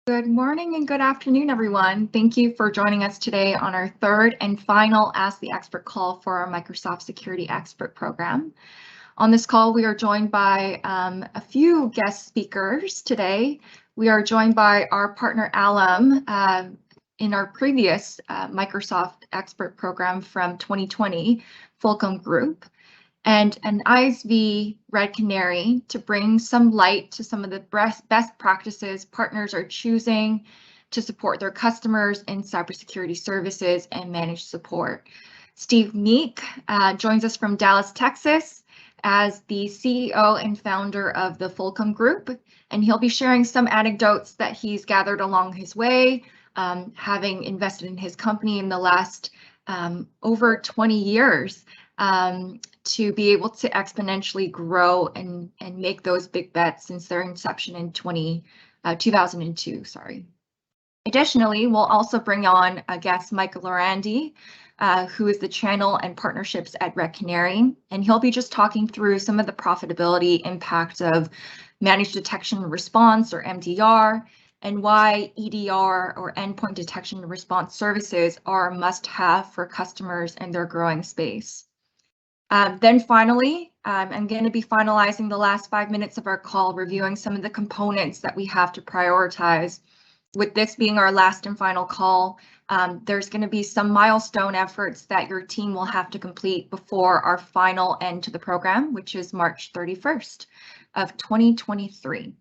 Good morning and good afternoon, everyone. Thank you for joining us today on our third and final Ask the Expert call for our Microsoft Security Expert program. On this call, we are joined by a few guest speakers today. We are joined by our partner Alum in our previous Microsoft Expert program from 2020, Fulcrum Group, and an ISV Red Canary to bring some light to some of the best practices partners are choosing to support their customers in cybersecurity services and managed support. Steve Meek joins us from Dallas, Texas, as the CEO and founder of the Fulcrum Group, and he'll be sharing some anecdotes that he's gathered along his way, having invested in his company in the last over 20 years. To be able to exponentially grow and make those big bets since their inception in 2002. Additionally, we'll also bring on a guest, Michael Lorandi, who is the channel and partnerships at Red Canary, and he'll be just talking through some of the profitability impact of managed detection and response, or MDR, and why EDR, or endpoint detection and response services, are a must-have for customers in their growing space. Then finally, I'm going to be finalizing the last 5 minutes of our call, reviewing some of the components that we have to prioritize. With this being our last and final call, there's going to be some milestone efforts that your team will have to complete before our final end to the program, which is March 31st of 2023.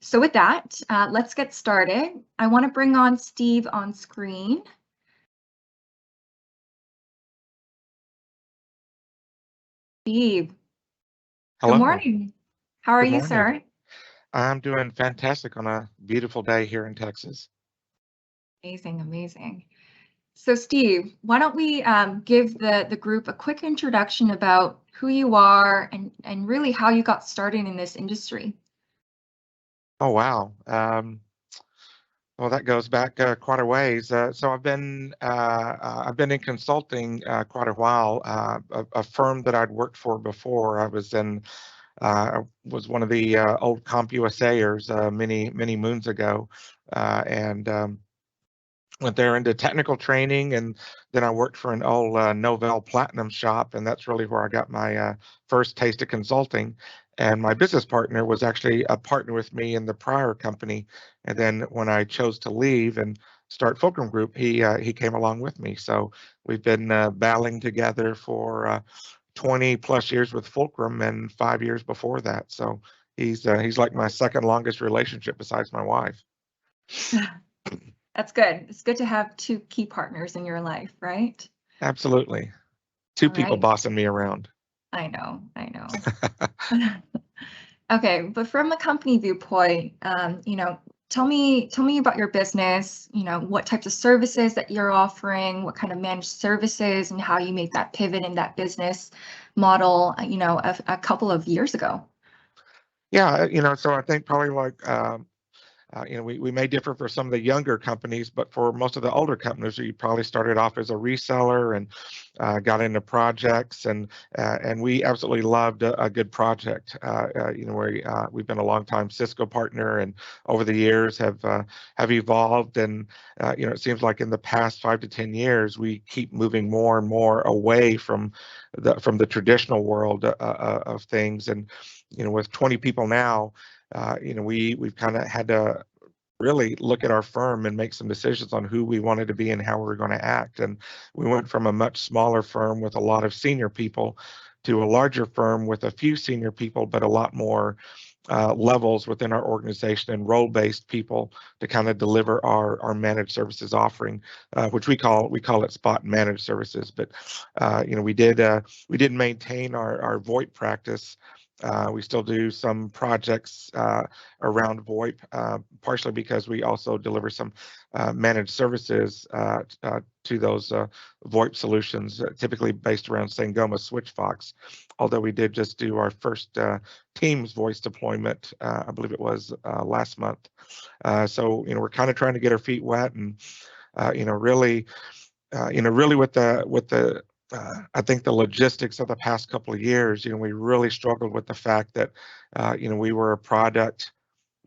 So with that, let's get started. I want to bring on Steve on screen. Steve. Hello. Good morning. How are you, sir? I'm doing fantastic on a beautiful day here in Texas. Amazing, amazing. So Steve, why don't we give the group a quick introduction about who you are and really how you got started in this industry? Oh, wow. Well, that goes back quite a ways. So I've been in consulting quite a while. A firm that I'd worked for before, I was one of the old CompUSAers many moons ago, and went there into technical training, and then I worked for an old Novell Platinum shop, and that's really where I got my first taste of consulting. And my business partner was actually a partner with me in the prior company. And then when I chose to leave and start Fulcrum Group, he came along with me. So we've been battling together for 20 plus years with Fulcrum, and 5 years before that. So he's like my second longest relationship besides my wife. That's good. It's good to have two key partners in your life, right? Absolutely. Two people bossing me around. I know. Okay, but from a company viewpoint, tell me about your business, what types of services that you're offering, what kind of managed services, and how you made that pivot in that business model, a couple of years ago. Yeah, so I think probably like we may differ for some of the younger companies, but for most of the older companies, you probably started off as a reseller and got into projects, and we absolutely loved a good project. We've been a long time Cisco partner, and over the years have evolved, and it seems like in the past 5 to 10 years we keep moving more and more away from the traditional world of things, and with 20 people now. We've kind of had to really look at our firm and make some decisions on who we wanted to be and how we were going to act. And we went from a much smaller firm with a lot of senior people to a larger firm with a few senior people, but a lot more levels within our organization and role-based people to kind of deliver our managed services offering, which we call it Spot Managed Services. But we did maintain our VoIP practice. We still do some projects around VoIP, partially because we also deliver some managed services to those VoIP solutions, typically based around Sangoma Switchvox. Although we did just do our first Teams voice deployment, I believe it was last month. So we're kind of trying to get our feet wet, and really with the I think the logistics of the past couple of years, we really struggled with the fact that, we were a product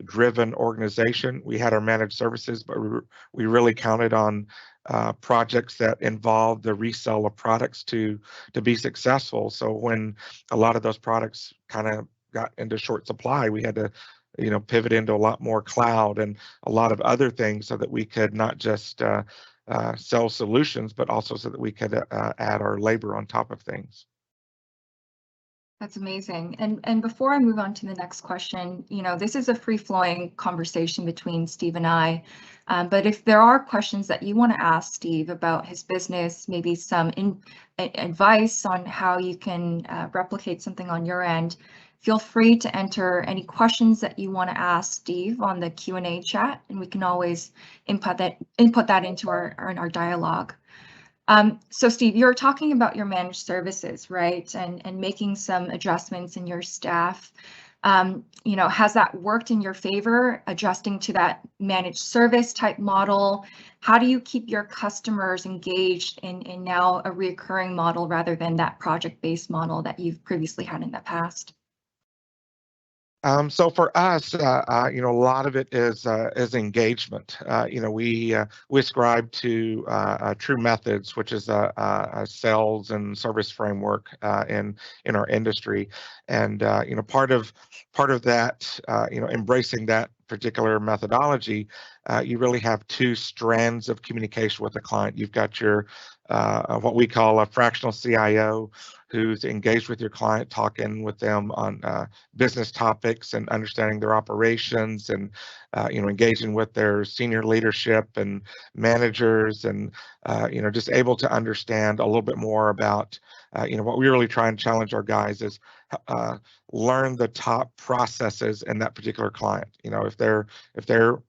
driven organization. We had our managed services, but we really counted on projects that involved the resale of products to be successful. So when a lot of those products kind of got into short supply, we had to pivot into a lot more cloud and a lot of other things so that we could not just sell solutions, but also so that we could add our labor on top of things. That's amazing. And before I move on to the next question, this is a free-flowing conversation between Steve and I. But if there are questions that you want to ask Steve about his business, maybe some advice on how you can replicate something on your end, feel free to enter any questions that you want to ask Steve on the Q&A chat, and we can always input that into our dialogue. So Steve, you're talking about your managed services, right? And making some adjustments in your staff. Has that worked in your favor, adjusting to that managed service type model? How do you keep your customers engaged in now a recurring model rather than that project-based model that you've previously had in the past? So for us, a lot of it is engagement. We ascribe to True Methods, which is a sales and service framework in our industry, and part of that, embracing that particular methodology, you really have two strands of communication with the client. You've got your what we call a fractional CIO, who's engaged with your client, talking with them on business topics and understanding their operations, and engaging with their senior leadership and managers, and just able to understand a little bit more about what we really try and challenge our guys is learn the top processes in that particular client. If they're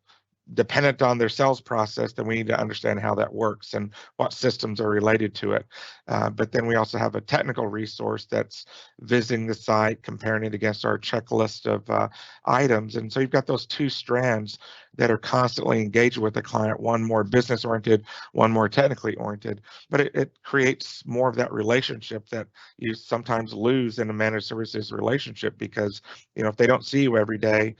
dependent on their sales process, then we need to understand how that works and what systems are related to it. But then we also have a technical resource that's visiting the site, comparing it against our checklist of items. And so you've got those two strands that are constantly engaged with the client, one more business oriented, one more technically oriented. But it creates more of that relationship that you sometimes lose in a managed services relationship, because if they don't see you every day,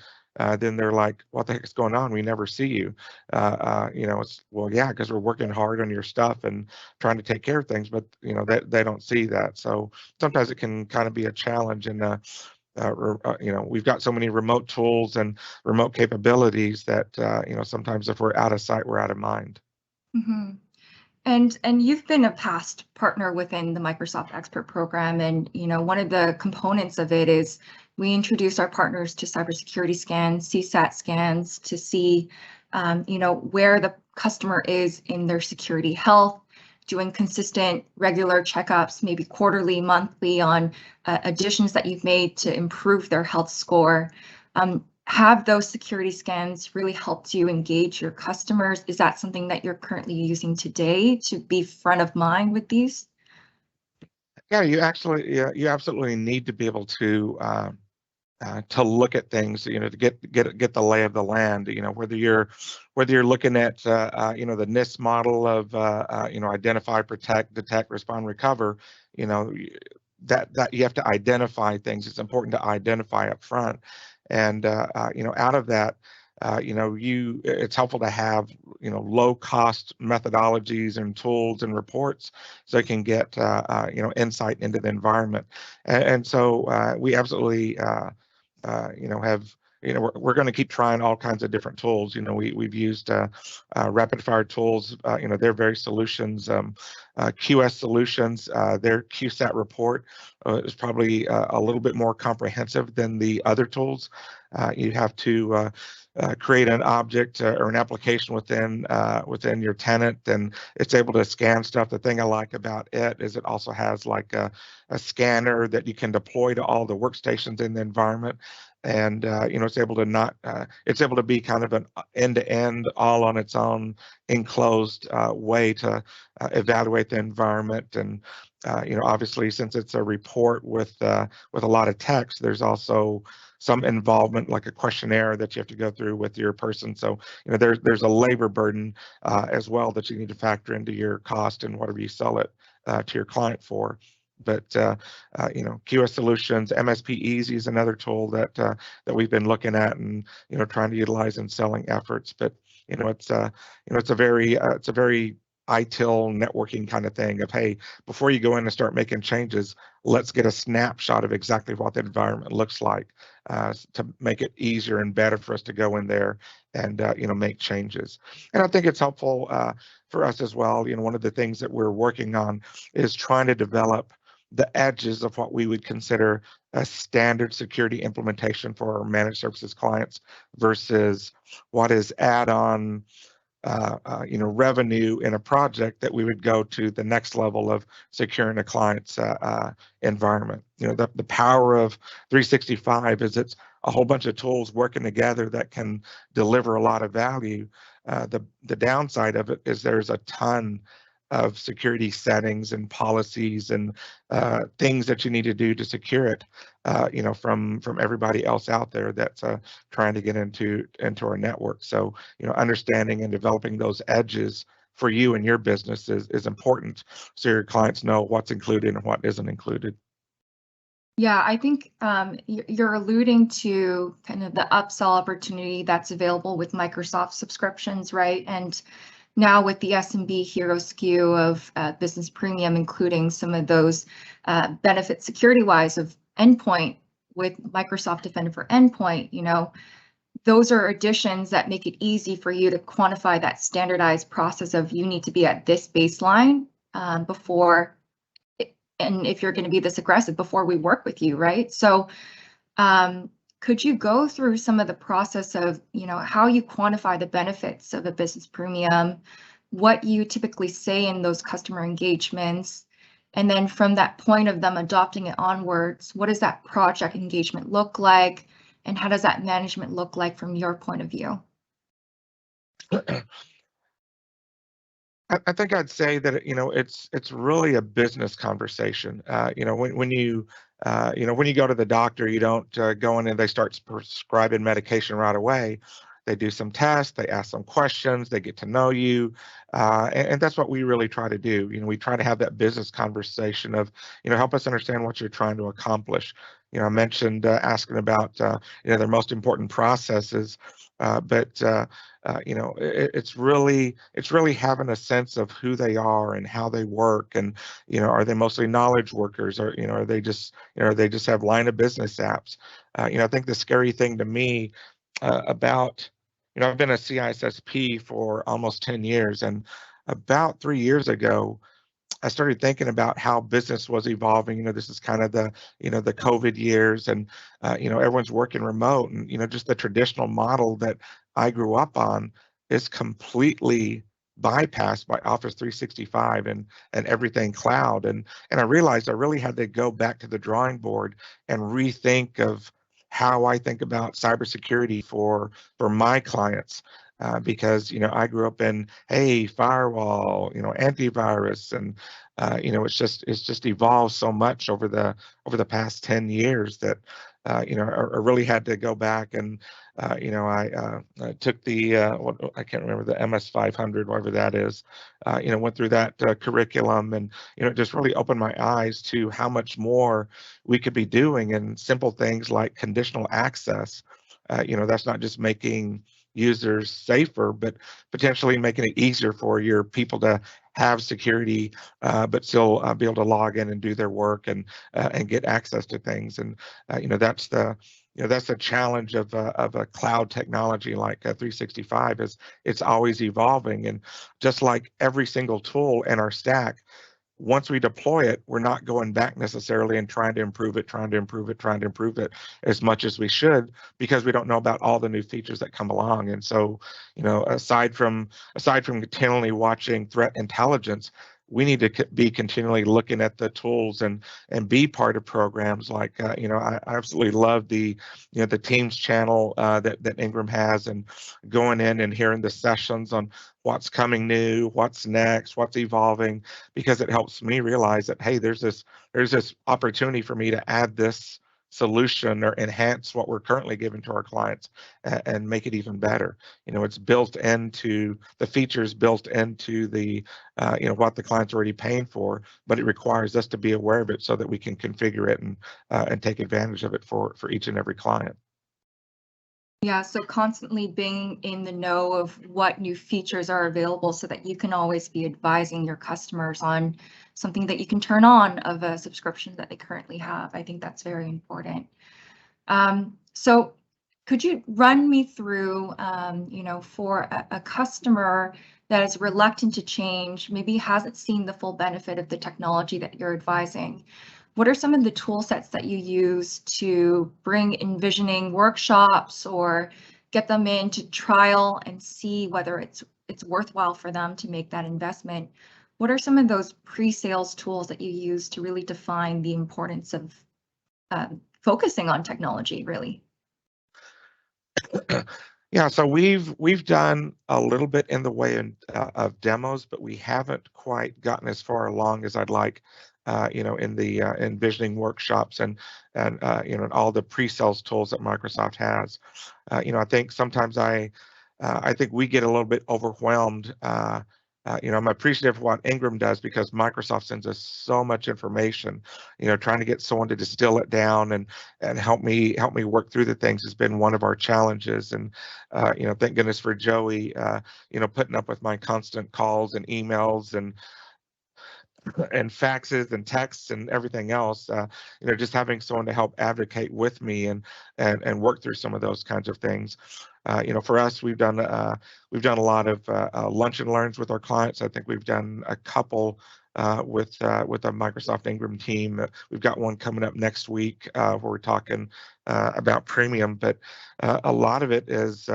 then they're like, what the heck is going on? We never see you. It's, well, yeah, because we're working hard on your stuff and trying to take care of things, but they don't see that. So sometimes it can kind of be a challenge. And we've got so many remote tools and remote capabilities that sometimes if we're out of sight, we're out of mind. Mm-hmm. And you've been a past partner within the Microsoft Expert Program, and one of the components of it is we introduce our partners to cybersecurity scans, CSAT scans, to see where the customer is in their security health, doing consistent, regular checkups, maybe quarterly, monthly, on additions that you've made to improve their health score. Have those security scans really helped you engage your customers? Is that something that you're currently using today to be front of mind with these? Yeah, you absolutely need to be able to look at things, to get the lay of the land. Whether you're looking at the NIST model of identify, protect, detect, respond, recover. That you have to identify things. It's important to identify up front, and out of that, it's helpful to have low cost methodologies and tools and reports so you can get insight into the environment. And so we absolutely have, we're going to keep trying all kinds of different tools. We've used rapid fire tools. They're very solutions. QS Solutions, their QSAT report is probably a little bit more comprehensive than the other tools. You have to create an object or an application within your tenant, and it's able to scan stuff. The thing I like about it is it also has like a scanner that you can deploy to all the workstations in the environment. And it's able to be kind of an end-to-end, all on its own, enclosed way to evaluate the environment. And obviously, since it's a report with a lot of text, there's also some involvement, like a questionnaire that you have to go through with your person. So there's a labor burden as well that you need to factor into your cost and whatever you sell it to your client for. but QS Solutions, MSP Easy is another tool that that we've been looking at and trying to utilize in selling efforts. But it's a very ITIL networking kind of thing of, hey, before you go in and start making changes, let's get a snapshot of exactly what the environment looks like to make it easier and better for us to go in there and make changes. And I think it's helpful for us as well. One of the things that we're working on is trying to develop the edges of what we would consider a standard security implementation for our managed services clients versus what is add-on revenue in a project that we would go to the next level of securing a client's environment. The power of 365 is it's a whole bunch of tools working together that can deliver a lot of value. The downside of it is there's a ton of security settings and policies and things that you need to do to secure it, from everybody else out there that's trying to get into our network. So, understanding and developing those edges for you and your business is important, so your clients know what's included and what isn't included. Yeah, I think you're alluding to kind of the upsell opportunity that's available with Microsoft subscriptions, right? And now with the SMB Hero SKU of Business Premium, including some of those benefits security-wise of endpoint with Microsoft Defender for Endpoint, those are additions that make it easy for you to quantify that standardized process of you need to be at this baseline before, and if you're going to be this aggressive before we work with you, right? So could you go through some of the process of, how you quantify the benefits of a Business Premium, what you typically say in those customer engagements, and then from that point of them adopting it onwards, what does that project engagement look like, and how does that management look like from your point of view? I think I'd say that it's really a business conversation. When you go to the doctor, you don't go in and they start prescribing medication right away. They do some tests, they ask some questions, they get to know you, and that's what we really try to do. We try to have that business conversation of, help us understand what you're trying to accomplish. I mentioned asking about their most important processes, but it's really having a sense of who they are and how they work, and are they mostly knowledge workers, or are they just they just have line of business apps. I think the scary thing to me about I've been a CISSP for almost 10 years, and about 3 years ago I started thinking about how business was evolving. This is kind of the the COVID years, and everyone's working remote, and just the traditional model that I grew up on is completely bypassed by Office 365 and everything cloud. And I realized I really had to go back to the drawing board and rethink of how I think about cybersecurity for my clients. Because I grew up in, hey, firewall, antivirus, and it's just evolved so much over the past 10 years that I really had to go back and I took the I can't remember, the MS500, whatever that is. Went through that curriculum, and it just really opened my eyes to how much more we could be doing, and simple things like conditional access. That's not just making users safer, but potentially making it easier for your people to have security, but still be able to log in and do their work and get access to things. And that's the challenge of a cloud technology like 365, is it's always evolving. And just like every single tool in our stack, once we deploy it, we're not going back necessarily and trying to improve it as much as we should, because we don't know about all the new features that come along. And so, aside from continually watching threat intelligence, we need to be continually looking at the tools and be part of programs like, I absolutely love the Teams channel that Ingram has, and going in and hearing the sessions on what's coming new, what's next, what's evolving, because it helps me realize that, hey, there's this opportunity for me to add this solution or enhance what we're currently giving to our clients and make it even better. It's built into the features, built into the what the client's already paying for, but it requires us to be aware of it so that we can configure it and take advantage of it for each and every client. Yeah, so constantly being in the know of what new features are available so that you can always be advising your customers on something that you can turn on of a subscription that they currently have. I think that's very important. So could you run me through, for a customer that is reluctant to change, maybe hasn't seen the full benefit of the technology that you're advising? What are some of the tool sets that you use to bring envisioning workshops or get them in to trial and see whether it's worthwhile for them to make that investment? What are some of those pre-sales tools that you use to really define the importance of focusing on technology, really? Yeah, so we've done a little bit in the way of demos, but we haven't quite gotten as far along as I'd like, in the envisioning workshops and all the pre-sales tools that Microsoft has. I think sometimes I think we get a little bit overwhelmed. I'm appreciative of what Ingram does because Microsoft sends us so much information. Trying to get someone to distill it down and help me work through the things has been one of our challenges. And thank goodness for Joey, putting up with my constant calls and emails and faxes and texts and everything else. Just having someone to help advocate with me and work through some of those kinds of things. For us, we've done a lot of lunch and learns with our clients. I think we've done a couple with the Microsoft Ingram team. We've got one coming up next week where we're talking about premium, but a lot of it is,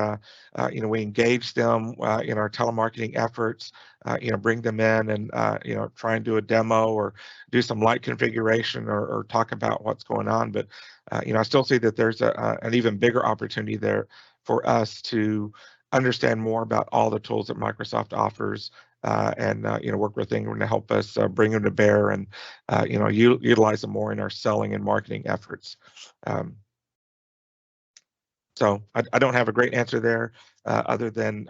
we engage them in our telemarketing efforts, bring them in and, try and do a demo or do some light configuration or talk about what's going on. But, I still see that there's an even bigger opportunity there for us to understand more about all the tools that Microsoft offers and work with Ingram to help us bring them to bear and utilize them more in our selling and marketing efforts. So I don't have a great answer there other than,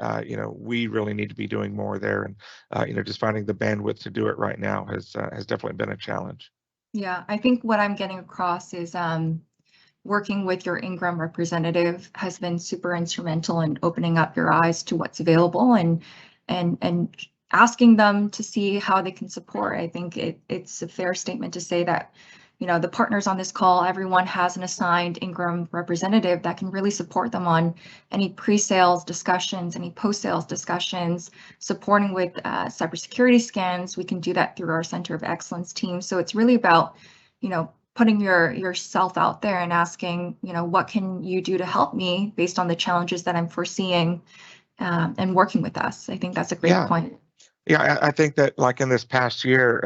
we really need to be doing more there. And, just finding the bandwidth to do it right now has definitely been a challenge. Yeah, I think what I'm getting across is working with your Ingram representative has been super instrumental in opening up your eyes to what's available and asking them to see how they can support. I think it's a fair statement to say that, the partners on this call, everyone has an assigned Ingram representative that can really support them on any pre-sales discussions, any post-sales discussions, supporting with cybersecurity scans. We can do that through our Center of Excellence team. So it's really about, putting yourself out there and asking, what can you do to help me based on the challenges that I'm foreseeing, and working with us. I think that's a great point. Yeah, I think that like in this past year,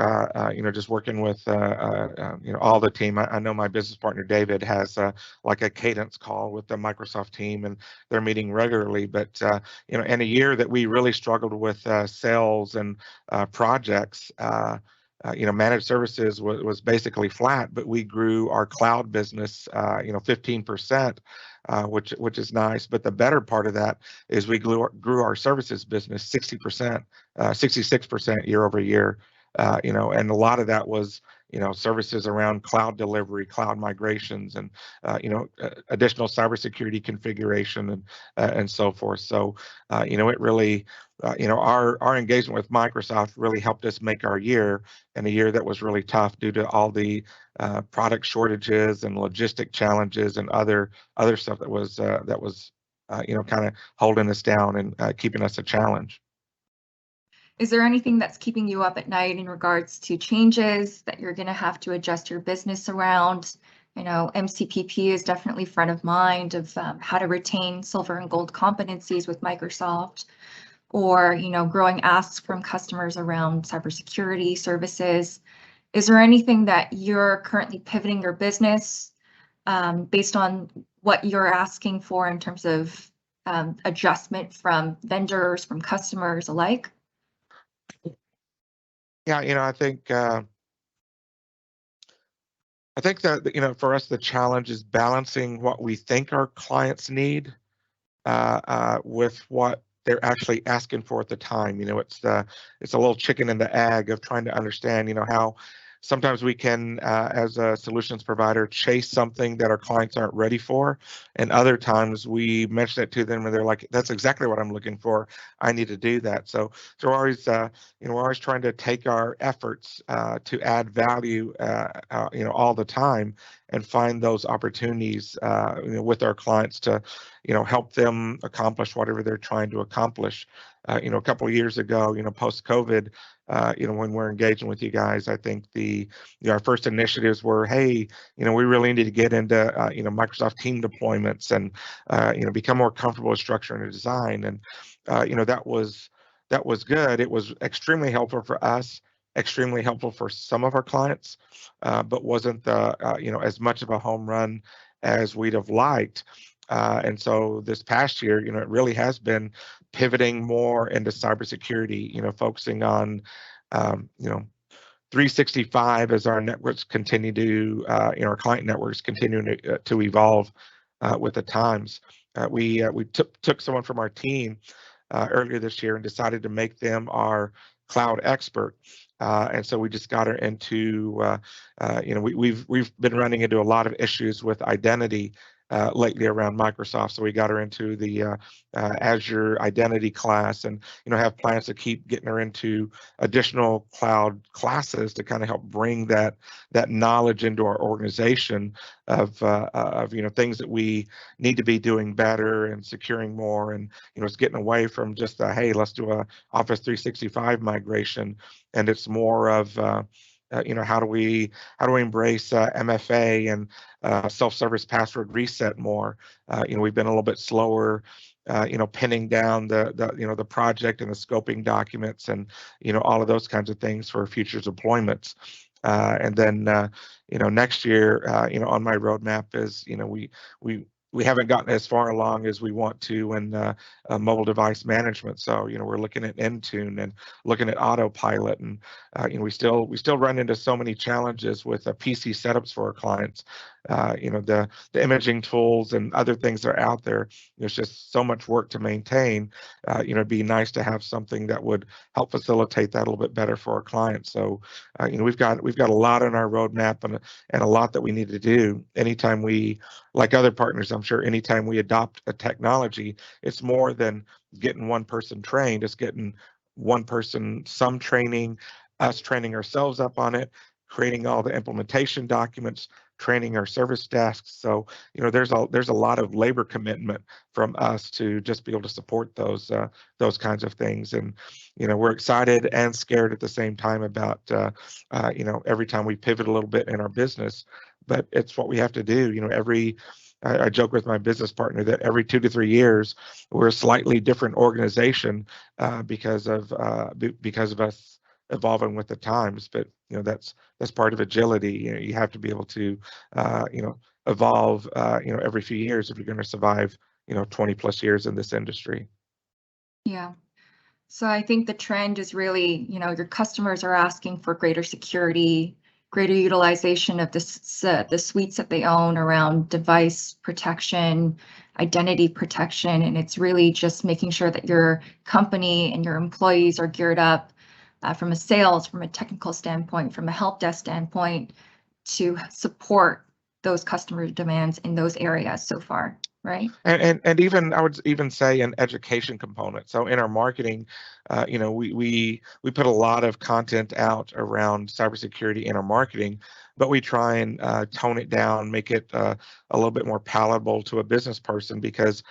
just working with, all the team, I know my business partner, David, has like a cadence call with the Microsoft team and they're meeting regularly. But, in a year that we really struggled with sales and projects, managed services was basically flat, but we grew our cloud business, 15%. Which is nice, but the better part of that is we grew our services business 60%, 66% year over year, and a lot of that was services around cloud delivery, cloud migrations, and additional cybersecurity configuration and so forth. So it really our engagement with Microsoft really helped us make our year, and a year that was really tough due to all the product shortages and logistic challenges and other stuff that was kind of holding us down and keeping us a challenge. Is there anything that's keeping you up at night in regards to changes that you're going to have to adjust your business around? MCPP is definitely front of mind of how to retain silver and gold competencies with Microsoft, or growing asks from customers around cybersecurity services. Is there anything that you're currently pivoting your business based on what you're asking for in terms of adjustment from vendors, from customers alike? Yeah, I think I think that, for us, the challenge is balancing what we think our clients need with what they're actually asking for at the time. It's a little chicken and the egg of trying to understand, how sometimes we can, as a solutions provider, chase something that our clients aren't ready for, and other times we mention it to them and they're like, "That's exactly what I'm looking for. I need to do that." So we're always trying to take our efforts to add value, all the time, and find those opportunities, with our clients to help them accomplish whatever they're trying to accomplish. A couple of years ago, post COVID, when we're engaging with you guys, I think our first initiatives were, hey, we really need to get into, Microsoft team deployments and, become more comfortable with structure and design. And, that was good. It was extremely helpful for us, extremely helpful for some of our clients, but wasn't as much of a home run as we'd have liked. And so this past year, it really has been pivoting more into cybersecurity, focusing on, 365 as our networks continue to, our client networks continue to evolve with the times. We took someone from our team earlier this year and decided to make them our cloud expert. And so we just got her into, we've been running into a lot of issues with identity lately around Microsoft. So we got her into the Azure identity class, and have plans to keep getting her into additional cloud classes to kind of help bring that knowledge into our organization of things that we need to be doing better and securing more, and it's getting away from just hey, let's do a Office 365 migration, and it's more of how do we embrace MFA and self-service password reset more. We've been a little bit slower, pinning down the project and the scoping documents and all of those kinds of things for future deployments. And then next year, on my roadmap is we haven't gotten as far along as we want to in mobile device management. So we're looking at Intune and looking at autopilot, and we still run into so many challenges with PC setups for our clients. The imaging tools and other things that are out there. There's just so much work to maintain. It'd be nice to have something that would help facilitate that a little bit better for our clients. So we've got a lot on our roadmap and a lot that we need to do. Anytime we, like other partners, I'm sure anytime we adopt a technology, it's more than getting one person trained. It's getting one person some training, us training ourselves up on it, creating all the implementation documents, training our service desks. So there's a lot of labor commitment from us to just be able to support those kinds of things. And we're excited and scared at the same time about every time we pivot a little bit in our business, but it's what we have to do. I joke with my business partner that every 2 to 3 years we're a slightly different organization because of us evolving with the times. But that's part of agility. You have to be able to evolve every few years if you're going to survive 20 plus years in this industry. Yeah. So I think the trend is really, your customers are asking for greater security, greater utilization of the suites that they own around device protection, identity protection, and it's really just making sure that your company and your employees are geared up from a sales, from a technical standpoint, from a help desk standpoint, to support those customer demands in those areas so far, right? And even I would even say an education component. So in our marketing, we put a lot of content out around cybersecurity in our marketing, but we try and tone it down, make it a little bit more palatable to a business person, because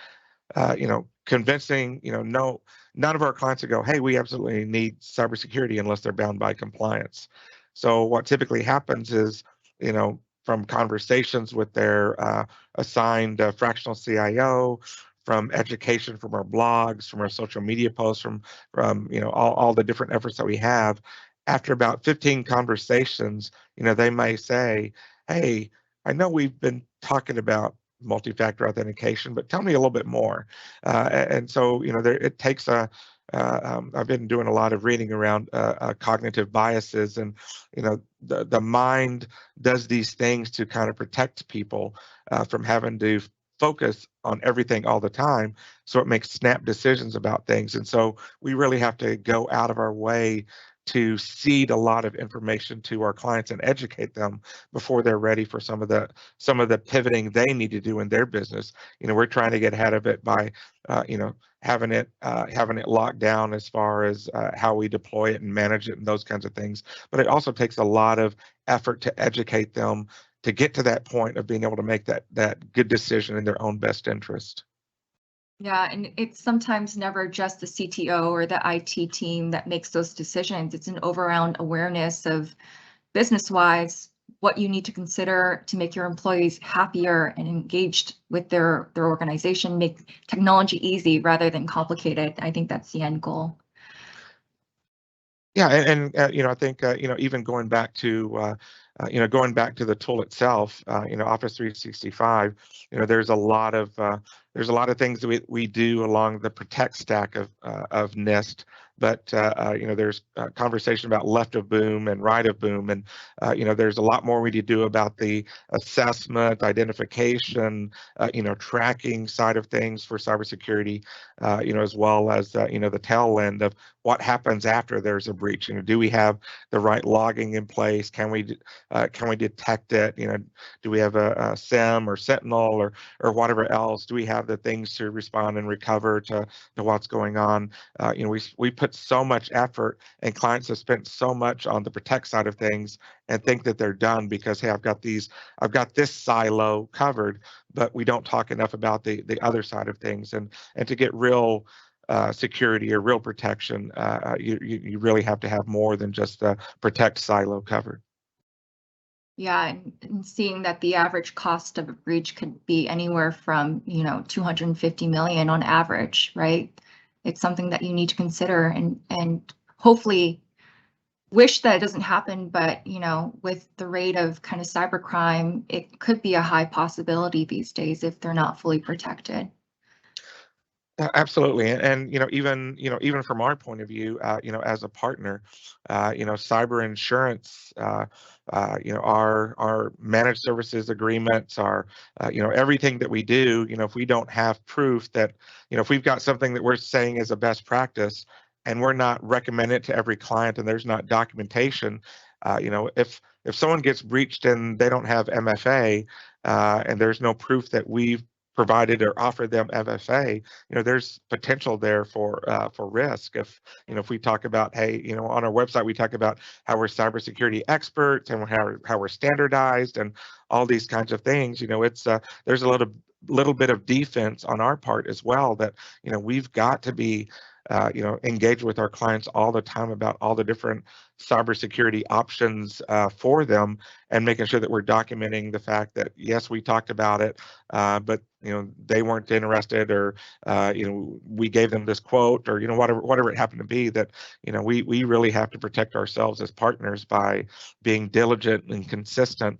convincing none of our clients would go, hey, we absolutely need cybersecurity unless they're bound by compliance. So what typically happens is, from conversations with their assigned fractional CIO, from education from our blogs, from our social media posts, from all the different efforts that we have, after about 15 conversations, they may say, hey, I know we've been talking about multi-factor authentication, but tell me a little bit more. And so, it takes a I've been doing a lot of reading around cognitive biases, and the mind does these things to kind of protect people from having to focus on everything all the time, so it makes snap decisions about things. And so we really have to go out of our way to seed a lot of information to our clients and educate them before they're ready for some of the pivoting they need to do in their business. We're trying to get ahead of it by having it locked down as far as how we deploy it and manage it and those kinds of things. But it also takes a lot of effort to educate them to get to that point of being able to make that good decision in their own best interest. Yeah, and it's sometimes never just the CTO or the IT team that makes those decisions. It's an overall awareness of business-wise what you need to consider to make your employees happier and engaged with their organization, make technology easy rather than complicated. I think that's the end goal. Yeah, and I think even going back to the tool itself, Office 365, there's a lot of things that we do along the Protect stack of NIST, but there's conversation about left of boom and right of boom, and there's a lot more we need to do about the assessment, identification, tracking side of things for cybersecurity, as well as the tail end of what happens after there's a breach. Do we have the right logging in place? Can we detect it? Do we have a SIEM or Sentinel or whatever else? Do we have the things to respond and recover to what's going on? We put so much effort, and clients have spent so much on the Protect side of things and think that they're done because, hey, I've got this silo covered, but we don't talk enough about the other side of things. And to get real security or real protection, you really have to have more than just the Protect silo covered. Yeah, and seeing that the average cost of a breach could be anywhere from 250 million on average, right? It's something that you need to consider and hopefully wish that it doesn't happen, but with the rate of kind of cybercrime, it could be a high possibility these days if they're not fully protected. Absolutely, and even from our point of view, as a partner, cyber insurance, our managed services agreements, our everything that we do, if we don't have proof that, if we've got something that we're saying is a best practice, and we're not recommending it to every client, and there's not documentation, if someone gets breached and they don't have MFA, and there's no proof that we've provided or offered them MFA, there's potential there for risk. If we talk about, hey, on our website we talk about how we're cybersecurity experts and how we're standardized and all these kinds of things. It's there's a little bit of defense on our part as well, that we've got to be engage with our clients all the time about all the different cybersecurity options for them, and making sure that we're documenting the fact that, yes, we talked about it, but they weren't interested, or we gave them this quote, or whatever it happened to be, that we really have to protect ourselves as partners by being diligent and consistent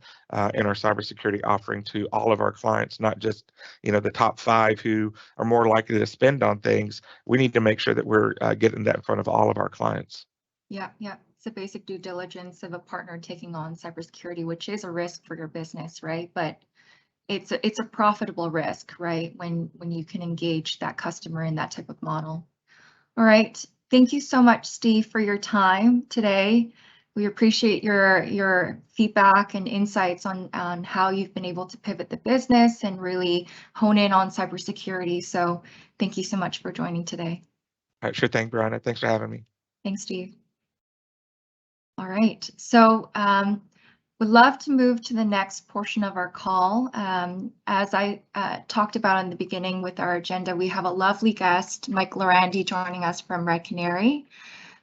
in our cybersecurity offering to all of our clients, not just the top 5 who are more likely to spend on things. We need to make sure that we're getting that in front of all of our clients. Yeah. It's a basic due diligence of a partner taking on cybersecurity, which is a risk for your business, right? But it's a profitable risk, right? When you can engage that customer in that type of model. All right. Thank you so much, Steve, for your time today. We appreciate your feedback and insights on how you've been able to pivot the business and really hone in on cybersecurity. So thank you so much for joining today. All right, sure thing, Brianna. Thanks for having me. Thanks, Steve. All right, so we'd love to move to the next portion of our call. As I talked about in the beginning with our agenda, we have a lovely guest, Mike Lorandi, joining us from Red Canary.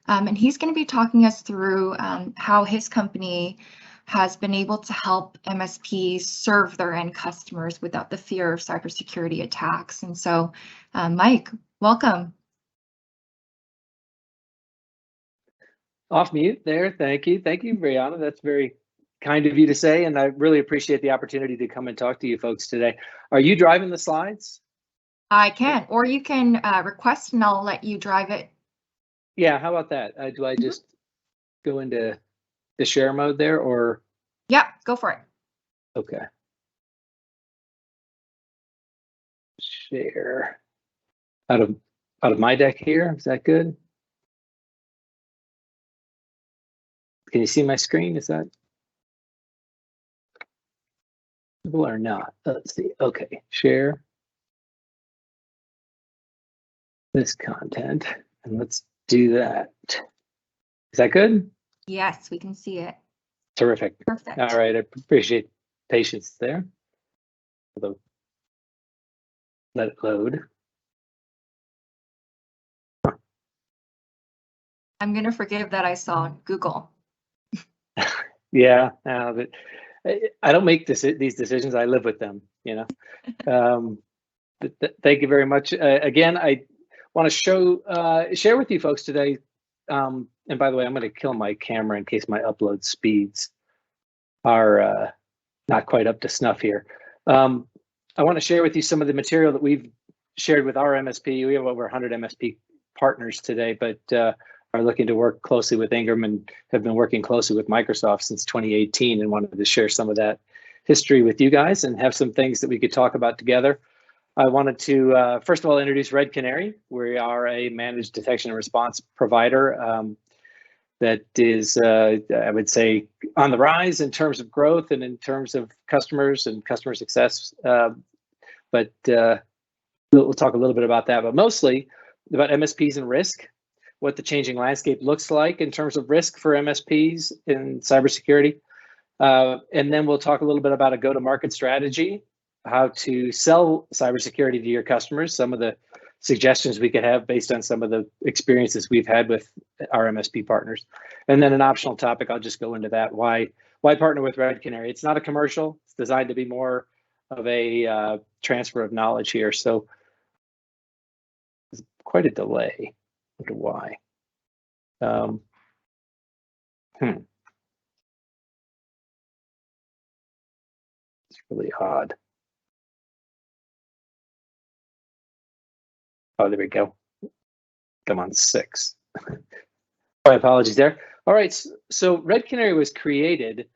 And he's going to be talking us through how his company has been able to help MSPs serve their end customers without the fear of cybersecurity attacks. And so, Mike, welcome. Off mute there. Thank you, Brianna. That's very kind of you to say, and I really appreciate the opportunity to come and talk to you folks today. Are you driving the slides? I can, or you can request and I'll let you drive it Yeah, how about that? Do I just go into the share mode there, or? Yep, go for it. Okay. Share out of my deck here. Is that good? Can you see my screen? Is that visible or not? Let's see. Okay, share this content, and let's do that. Is that good? Yes, we can see it. Terrific. Perfect. All right, I appreciate patience there. Although, let it load. I'm going to forgive that I saw Google. Yeah, but I don't make these decisions. I live with them, you know. Thank you very much. Again, I want to share with you folks today. And by the way, I'm going to kill my camera in case my upload speeds are not quite up to snuff here. I want to share with you some of the material that we've shared with our MSP. We have over 100 MSP partners today, but are looking to work closely with Ingram and have been working closely with Microsoft since 2018, and wanted to share some of that history with you guys and have some things that we could talk about together. I wanted to, first of all, introduce Red Canary. We are a managed detection and response provider that is, I would say, on the rise in terms of growth and in terms of customers and customer success. But we'll talk a little bit about that, but mostly about MSPs and risk, what the changing landscape looks like in terms of risk for MSPs in cybersecurity. And then we'll talk a little bit about a go-to-market strategy, how to sell cybersecurity to your customers, some of the suggestions we could have based on some of the experiences we've had with our MSP partners. And then an optional topic, I'll just go into that, why partner with Red Canary. It's not a commercial. It's designed to be more of a transfer of knowledge here. So there's quite a delay. I wonder why. It's really odd. Oh, there we go. Come on, 6. My apologies there. All right, so Red Canary was created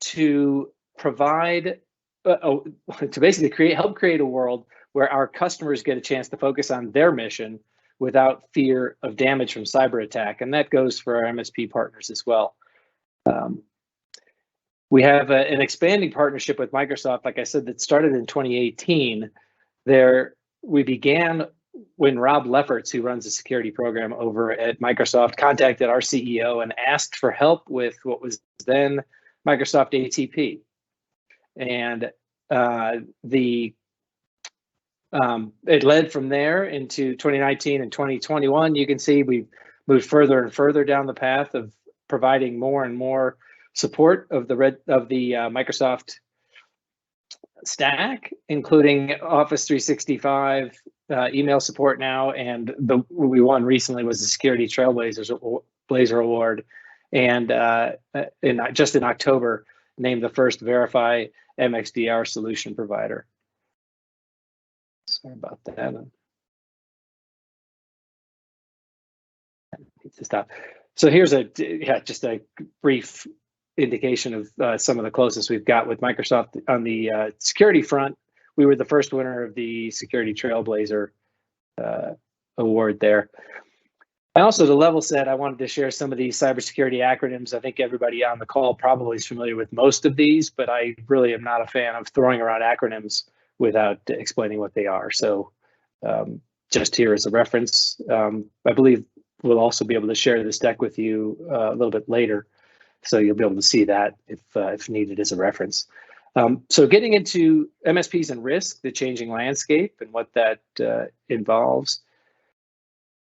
to provide, to basically help create a world where our customers get a chance to focus on their mission without fear of damage from cyber attack, and that goes for our MSP partners as well. We have an expanding partnership with Microsoft, like I said, that started in 2018. We began when Rob Lefferts, who runs the security program over at Microsoft, contacted our CEO and asked for help with what was then Microsoft ATP. And it led from there into 2019 and 2021. You can see we moved further and further down the path of providing more and more support of the Microsoft stack, including Office 365, email support now, and we won recently was the Security Trailblazer Award, and just in October named the first Verify MXDR solution provider. Sorry about that. I need to stop. So here's just a brief indication of some of the closest we've got with Microsoft on the security front. We were the first winner of the Security Trailblazer award there. I also, to level set, I wanted to share some of these cybersecurity acronyms. I think everybody on the call probably is familiar with most of these, but I really am not a fan of throwing around acronyms without explaining what they are. So just here as a reference, I believe we'll also be able to share this deck with you a little bit later, so you'll be able to see that if needed as a reference. So getting into MSPs and risk, the changing landscape and what that involves.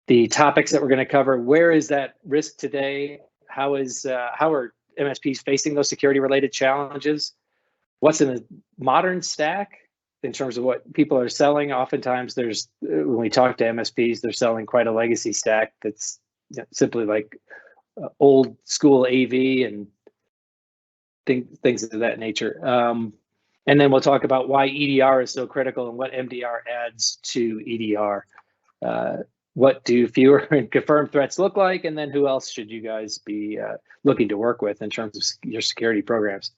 The topics that we're going to cover: where is that risk today? How are MSPs facing those security related challenges? What's in a modern stack in terms of what people are selling? Oftentimes when we talk to MSPs, they're selling quite a legacy stack that's simply like old school AV and things of that nature. And then we'll talk about why EDR is so critical and what MDR adds to EDR. what do fewer and confirmed threats look like, and then who else should you guys be looking to work with in terms of your security programs.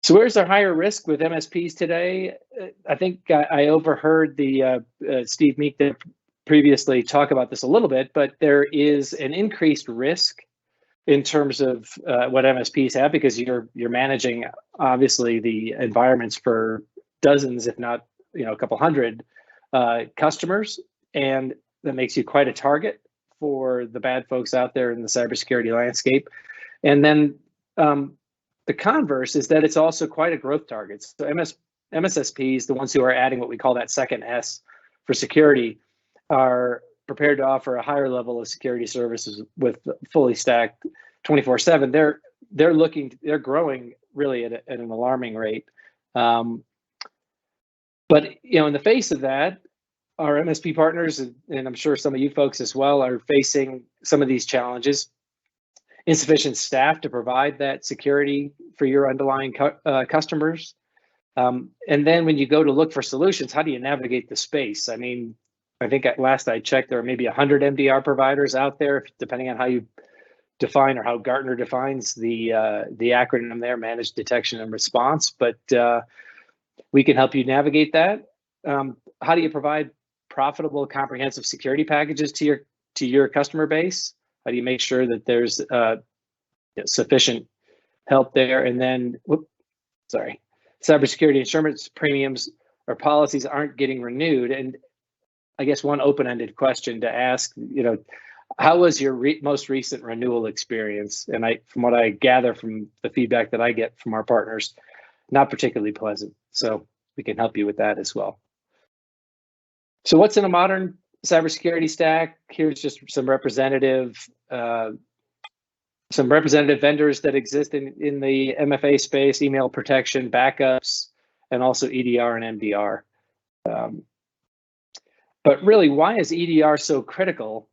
So where's our higher risk with MSPs today? I think I overheard the Steve Meek previously talk about this a little bit, but there is an increased risk in terms of what MSPs have, because you're managing obviously the environments for dozens, if not a couple hundred customers, and that makes you quite a target for the bad folks out there in the cybersecurity landscape. And then the converse is that it's also quite a growth target. So MSSPs, the ones who are adding what we call that second S for security, are prepared to offer a higher level of security services with fully stacked 24/7. They're growing really at an alarming rate. But in the face of that, our MSP partners, and I'm sure some of you folks as well, are facing some of these challenges. Insufficient staff to provide that security for your underlying customers. And then when you go to look for solutions, how do you navigate the space? I mean, I think at last I checked, there are maybe 100 MDR providers out there, depending on how you define or how Gartner defines the acronym there, Managed Detection and Response. But we can help you navigate that. How do you provide profitable, comprehensive security packages to your customer base? How do you make sure that there's sufficient help there? And then, cybersecurity insurance premiums or policies aren't getting renewed. And I guess one open-ended question to ask, how was your most recent renewal experience? And from what I gather from the feedback that I get from our partners, not particularly pleasant. So we can help you with that as well. So what's in a modern cybersecurity stack? Here's just some representative vendors that exist in the MFA space: email protection, backups, and also EDR and MDR. But really, why is EDR so critical?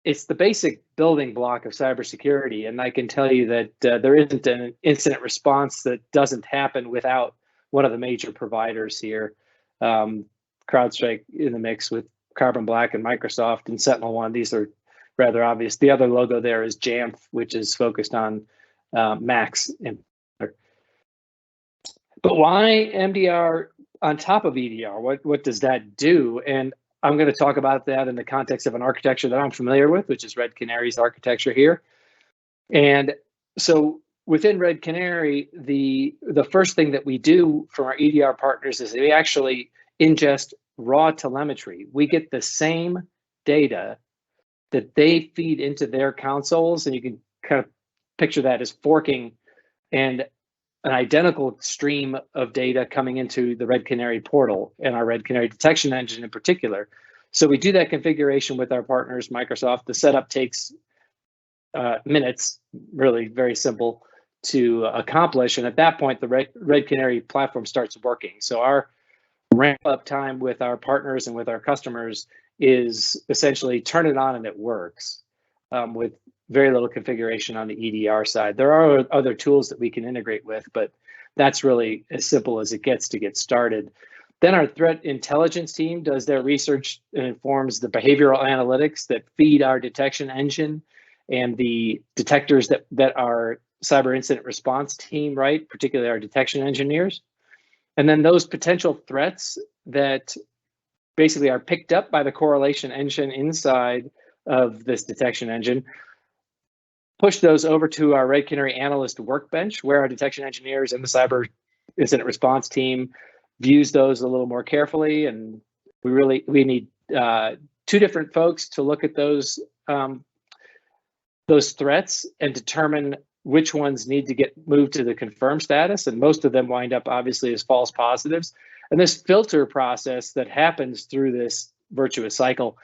It's the basic building block of cybersecurity, and I can tell you that there isn't an incident response that doesn't happen without one of the major providers here. CrowdStrike in the mix with Carbon Black and Microsoft and SentinelOne. These are rather obvious. The other logo there is Jamf, which is focused on Macs. But why MDR on top of EDR? What does that do? And I'm going to talk about that in the context of an architecture that I'm familiar with, which is Red Canary's architecture here. And so within Red Canary, the first thing that we do from our EDR partners is we actually ingest raw telemetry. We get the same data that they feed into their consoles, and you can kind of picture that as forking and an identical stream of data coming into the Red Canary portal and our Red Canary detection engine in particular. So we do that configuration with our partners, Microsoft. The setup takes minutes, really very simple to accomplish. And at that point, the Red Canary platform starts working. So our ramp up time with our partners and with our customers is essentially turn it on and it works, with very little configuration on the EDR side. There are other tools that we can integrate with, but that's really as simple as it gets to get started. Then our threat intelligence team does their research and informs the behavioral analytics that feed our detection engine and the detectors that our cyber incident response team write, particularly our detection engineers. And then those potential threats that basically are picked up by the correlation engine inside of this detection engine, push those over to our Red Canary analyst workbench, where our detection engineers and the cyber incident response team views those a little more carefully. And we need two different folks to look at those threats and determine which ones need to get moved to the confirmed status. And most of them wind up obviously as false positives. And this filter process that happens through this virtuous cycle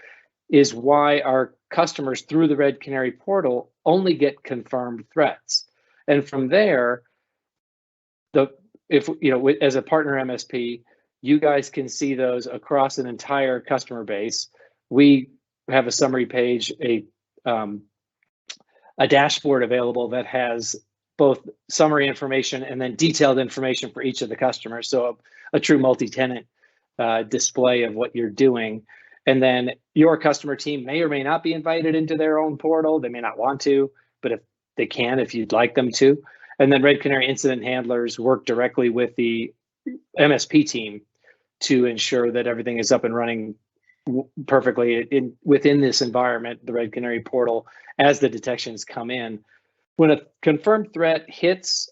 is why our customers through the Red Canary portal only get confirmed threats. And from there, as a partner MSP, you guys can see those across an entire customer base. We have a summary page, a dashboard available that has both summary information and then detailed information for each of the customers. So a true multi-tenant display of what you're doing. And then your customer team may or may not be invited into their own portal. They may not want to, but if they can, if you'd like them to. And then Red Canary incident handlers work directly with the MSP team to ensure that everything is up and running perfectly within this environment, the Red Canary portal, as the detections come in. When a confirmed threat hits,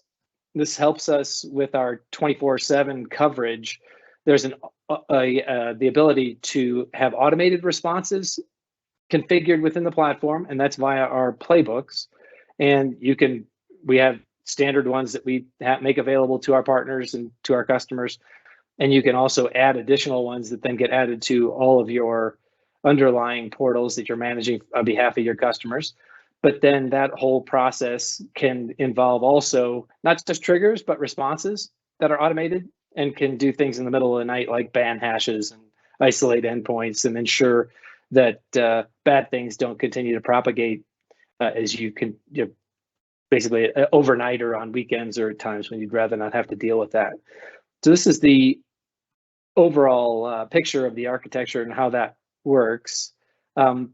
this helps us with our 24/7 coverage. There's the ability to have automated responses configured within the platform, and that's via our playbooks. And we have standard ones that we make available to our partners and to our customers. And you can also add additional ones that then get added to all of your underlying portals that you're managing on behalf of your customers. But then that whole process can involve also not just triggers, but responses that are automated and can do things in the middle of the night, like ban hashes and isolate endpoints and ensure that bad things don't continue to propagate as you can basically overnight or on weekends or times when you'd rather not have to deal with that. So this is the overall picture of the architecture and how that works. And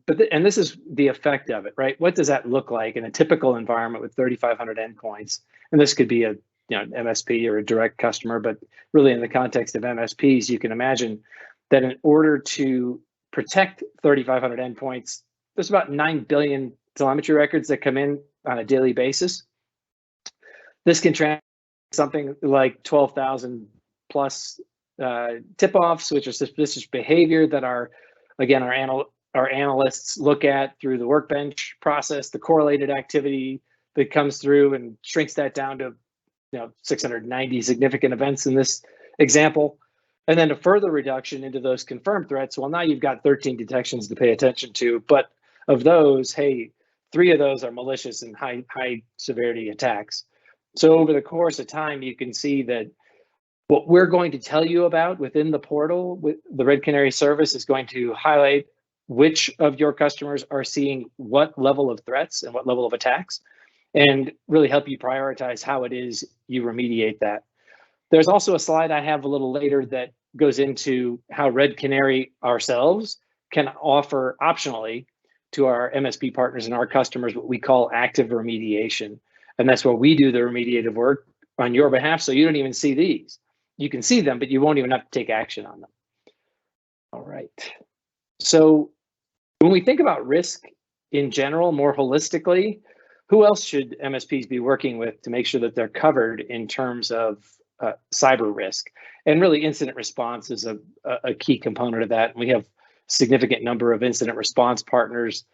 this is the effect of it, right? What does that look like in a typical environment with 3,500 endpoints? And this could be an MSP or a direct customer, but really in the context of MSPs, you can imagine that in order to protect 3,500 endpoints, there's about 9 billion telemetry records that come in on a daily basis. This can translate something like 12,000 plus tip-offs, which are suspicious behavior that our analysts look at through the Workbench process, the correlated activity that comes through and shrinks that down to 690 significant events in this example. And then a further reduction into those confirmed threats. Well, now you've got 13 detections to pay attention to, but of those, hey, 3 of those are malicious and high severity attacks. So over the course of time, you can see that what we're going to tell you about within the portal, with the Red Canary service, is going to highlight which of your customers are seeing what level of threats and what level of attacks, and really help you prioritize how it is you remediate that. There's also a slide I have a little later that goes into how Red Canary ourselves can offer optionally to our MSP partners and our customers what we call active remediation. And that's where we do the remediative work on your behalf, so you don't even see these. You can see them, but you won't even have to take action on them. All right. So when we think about risk in general, more holistically, who else should MSPs be working with to make sure that they're covered in terms of cyber risk? And really, incident response is a key component of that. And we have a significant number of incident response partners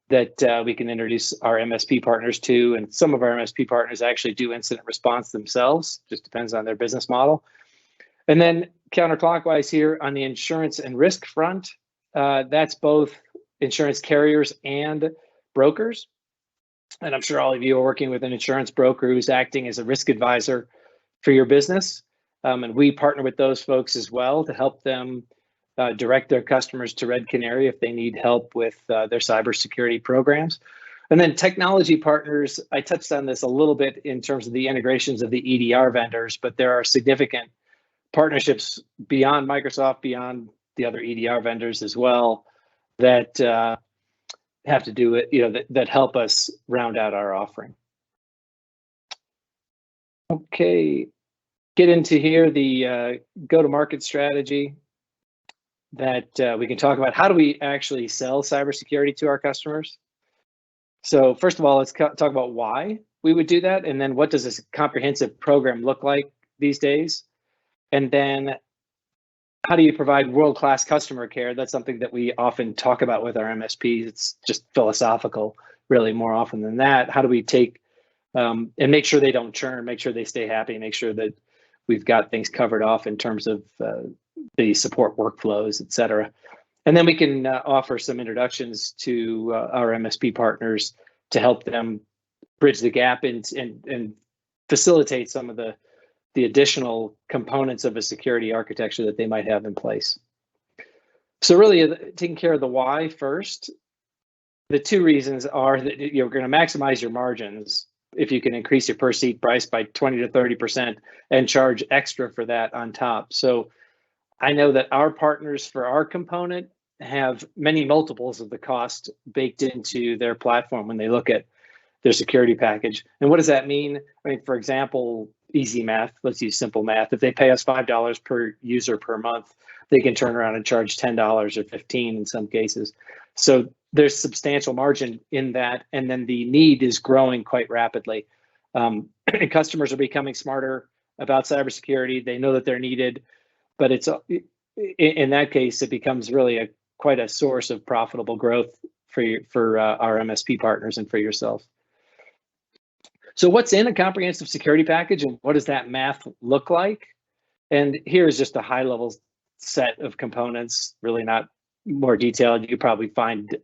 that we can introduce our MSP partners to. And some of our MSP partners actually do incident response themselves, just depends on their business model. And then counterclockwise here on the insurance and risk front, that's both insurance carriers and brokers. And I'm sure all of you are working with an insurance broker who's acting as a risk advisor for your business. And we partner with those folks as well to help them direct their customers to Red Canary if they need help with their cybersecurity programs. And then technology partners, I touched on this a little bit in terms of the integrations of the EDR vendors, but there are significant partnerships beyond Microsoft, beyond the other EDR vendors as well, that have to do it, that help us round out our offering. Okay, get into here the go-to-market strategy that we can talk about. How do we actually sell cybersecurity to our customers? So first of all, let's talk about why we would do that, and then what does this comprehensive program look like these days? And then how do you provide world-class customer care? That's something that we often talk about with our MSPs. It's just philosophical, really, more often than that. How do we take and make sure they don't churn, make sure they stay happy, make sure that we've got things covered off in terms of the support workflows, et cetera. And then we can offer some introductions to our MSP partners to help them bridge the gap and facilitate some of the additional components of a security architecture that they might have in place. So really taking care of the why first. The 2 reasons are that you're going to maximize your margins if you can increase your per seat price by 20 to 30% and charge extra for that on top. So I know that our partners for our component have many multiples of the cost baked into their platform when they look at their security package. And what does that mean? I mean, for example, easy math, let's use simple math. If they pay us $5 per user per month, they can turn around and charge $10 or $15 in some cases. So there's substantial margin in that. And then the need is growing quite rapidly. Customers are becoming smarter about cybersecurity. They know that they're needed, but it's in that case, it becomes really quite a source of profitable growth for our MSP partners and for yourself. So what's in a comprehensive security package, and what does that math look like? And here's just a high level set of components, really not more detailed. You could probably find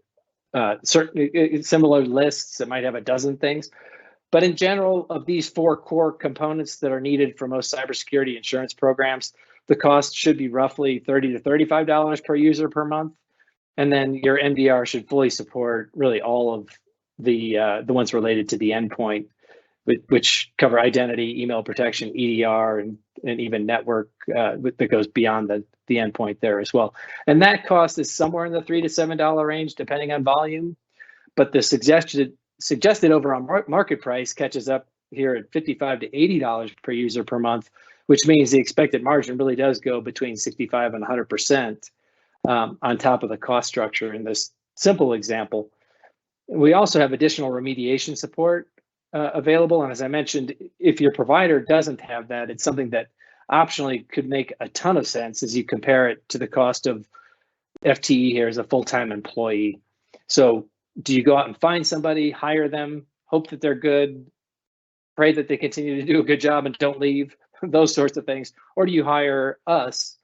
certain similar lists that might have a dozen things. But in general, of these 4 core components that are needed for most cybersecurity insurance programs, the cost should be roughly $30 to $35 per user per month. And then your MDR should fully support really all of the ones related to the endpoint, which cover identity, email protection, EDR, and even network that goes beyond the endpoint there as well. And that cost is somewhere in the $3 to $7 range, depending on volume. But the suggested overall market price catches up here at $55 to $80 per user per month, which means the expected margin really does go between 65 and 100% on top of the cost structure in this simple example. We also have additional remediation support available. And as I mentioned, if your provider doesn't have that, it's something that optionally could make a ton of sense as you compare it to the cost of FTE here as a full-time employee. So do you go out and find somebody, hire them, hope that they're good, pray that they continue to do a good job and don't leave, those sorts of things? Or do you hire us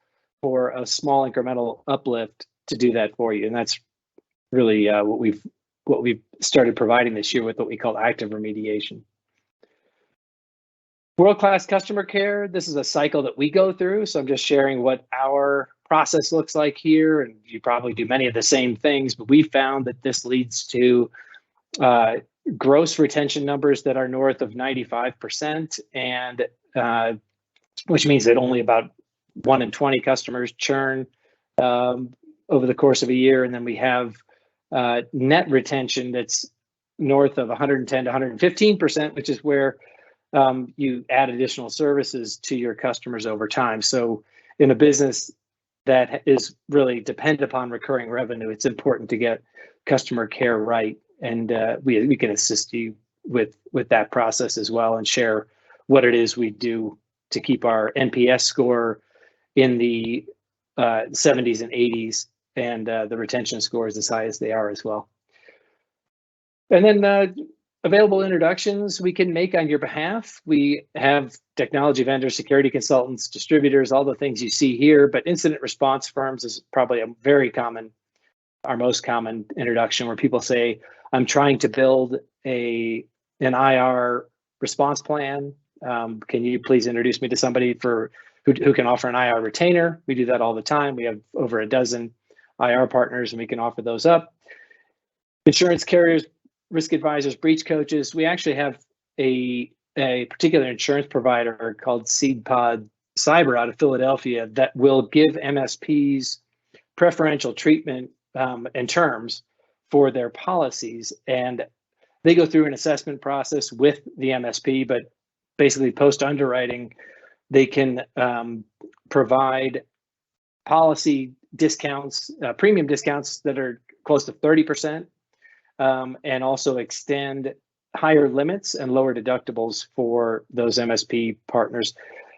for a small incremental uplift to do that for you? And that's really what we've started providing this year with what we call active remediation. World-class customer care. This is a cycle that we go through. So I'm just sharing what our process looks like here. And you probably do many of the same things, but we found that this leads to gross retention numbers that are north of 95%, and which means that only about 1 in 20 customers churn over the course of a year. And then we have net retention that's north of 110 to 115%, which is where you add additional services to your customers over time. So in a business that is really dependent upon recurring revenue, it's important to get customer care right. And we can assist you with that process as well, and share what it is we do to keep our NPS score in the 70s and 80s, and the retention scores as high as they are as well. And then available introductions we can make on your behalf. We have technology vendors, security consultants, distributors, all the things you see here, but incident response firms is probably a very common, our most common introduction, where people say, I'm trying to build an IR response plan. Can you please introduce me to somebody who can offer an IR retainer? We do that all the time. We have over a dozen IR partners, and we can offer those up. Insurance carriers, risk advisors, breach coaches. We actually have a particular insurance provider called SeedPod Cyber out of Philadelphia that will give MSPs preferential treatment and terms for their policies. And they go through an assessment process with the MSP, but basically post underwriting, they can provide policy discounts, premium discounts that are close to 30%, and also extend higher limits and lower deductibles for those MSP partners.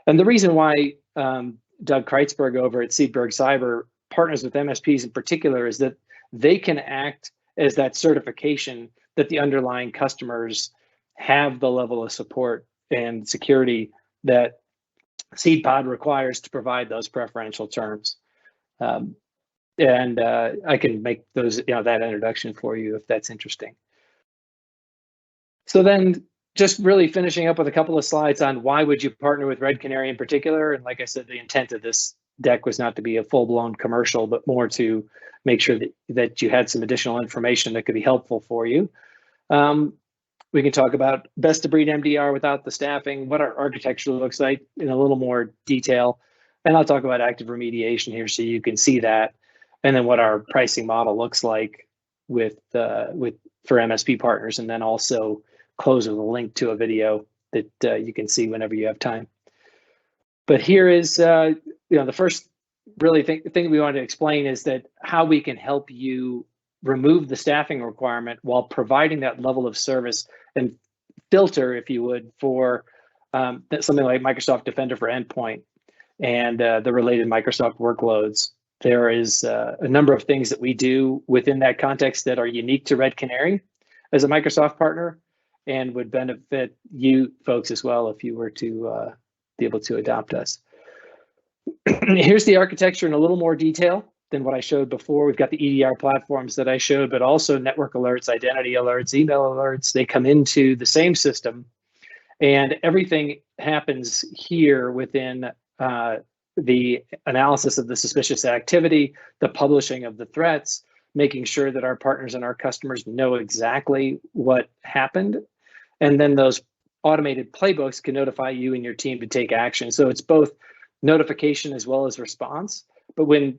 And the reason why Doug Kreitzberg over at Seedberg Cyber partners with MSPs in particular is that they can act as that certification that the underlying customers have the level of support and security that SeedPod requires to provide those preferential terms. And I can make those, that introduction for you if that's interesting. So then just really finishing up with a couple of slides on why would you partner with Red Canary in particular. And like I said, the intent of this deck was not to be a full-blown commercial, but more to make sure that you had some additional information that could be helpful for you. We can talk about best of breed MDR without the staffing, what our architecture looks like in a little more detail. And I'll talk about active remediation here so you can see that. and then what our pricing model looks like with for MSP partners, and then also close with a link to a video that you can see whenever you have time. But here is the first really thing we want to explain is that how we can help you remove the staffing requirement while providing that level of service and filter, if you would, for something like Microsoft Defender for Endpoint and the related Microsoft workloads. There is a number of things that we do within that context that are unique to Red Canary as a Microsoft partner and would benefit you folks as well if you were to be able to adopt us. Here's the architecture in a little more detail than what I showed before. We've got the EDR platforms that I showed, but also network alerts, identity alerts, email alerts. They come into the same system, and everything happens here within the analysis of the suspicious activity, the publishing of the threats, making sure that our partners and our customers know exactly what happened. And then those automated playbooks can notify you and your team to take action. So it's both notification as well as response. But when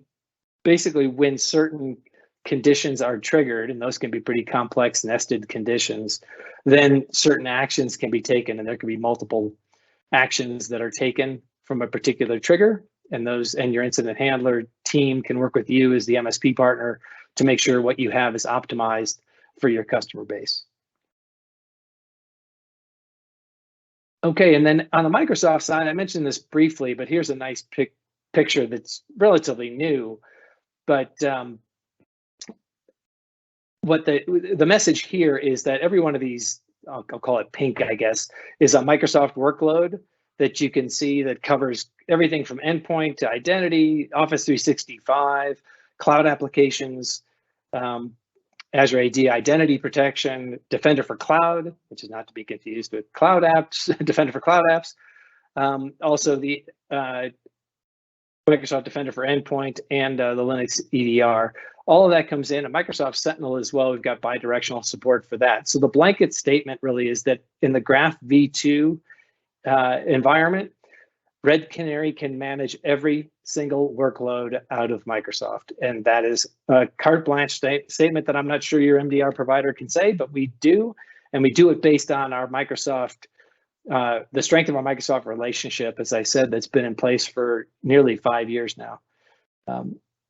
certain conditions are triggered, and those can be pretty complex nested conditions, then certain actions can be taken, and there can be multiple actions that are taken from a particular trigger, and your incident handler team can work with you as the MSP partner to make sure what you have is optimized for your customer base. Okay, and then on the Microsoft side, I mentioned this briefly, but here's a nice picture that's relatively new. But what the message here is that every one of these, I'll call it pink, I guess, is a Microsoft workload that you can see that covers everything from endpoint to identity, Office 365, cloud applications, Azure AD identity protection, Defender for Cloud, which is not to be confused with Cloud Apps, Defender for Cloud Apps. Also the Microsoft Defender for Endpoint and the Linux EDR. All of that comes in. And Microsoft Sentinel as well, we've got bidirectional support for that. So the blanket statement really is that in the Graph V2 environment, Red Canary can manage every single workload out of Microsoft. And that is a carte blanche statement that I'm not sure your MDR provider can say, but we do. And we do it based on our Microsoft, the strength of our Microsoft relationship, as I said, that's been in place for nearly 5 years now.